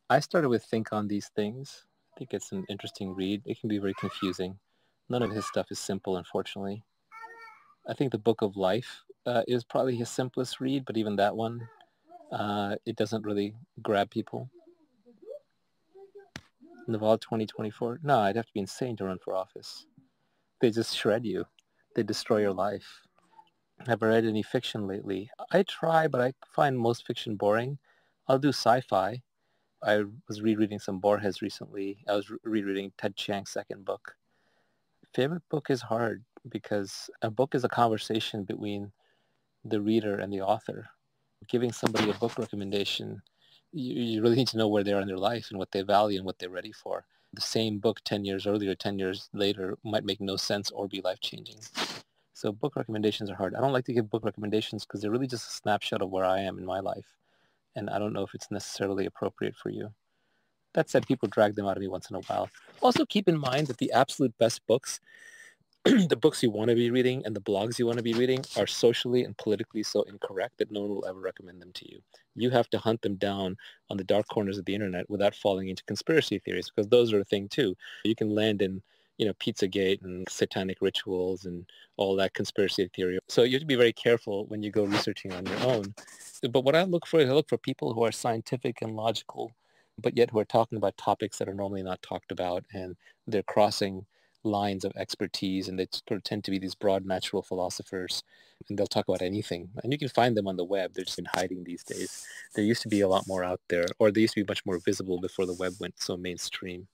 I started with Think on These Things. I think it's an interesting read. It can be very confusing. None of his stuff is simple, unfortunately. I think the Book of Life is probably his simplest read, but even that one, it doesn't really grab people. Naval 2024. No, I'd have to be insane to run for office. They just shred you. They destroy your life. Have I read any fiction lately? I try, but I find most fiction boring. I'll do sci-fi. I was rereading some Borges recently. I was rereading Ted Chiang's second book. Favorite book is hard because a book is a conversation between the reader and the author. Giving somebody a book recommendation, you really need to know where they are in their life and what they value and what they're ready for. The same book 10 years earlier, 10 years later might make no sense or be life-changing. So book recommendations are hard. I don't like to give book recommendations because they're really just a snapshot of where I am in my life. And I don't know if it's necessarily appropriate for you. That said, people drag them out of me once in a while. Also keep in mind that the absolute best books, the books you want to be reading and the blogs you want to be reading are socially and politically so incorrect that no one will ever recommend them to you. You have to hunt them down on the dark corners of the internet without falling into conspiracy theories, because those are a thing too. You can land in, Pizzagate and satanic rituals and all that conspiracy theory. So you have to be very careful when you go researching on your own. But what I look for is I look for people who are scientific and logical, but yet who are talking about topics that are normally not talked about, and they're crossing lines of expertise, and they sort of tend to be these broad natural philosophers, and they'll talk about anything. And you can find them on the web. They're just in hiding these days. There used to be a lot more out there, or they used to be much more visible before the web went so mainstream.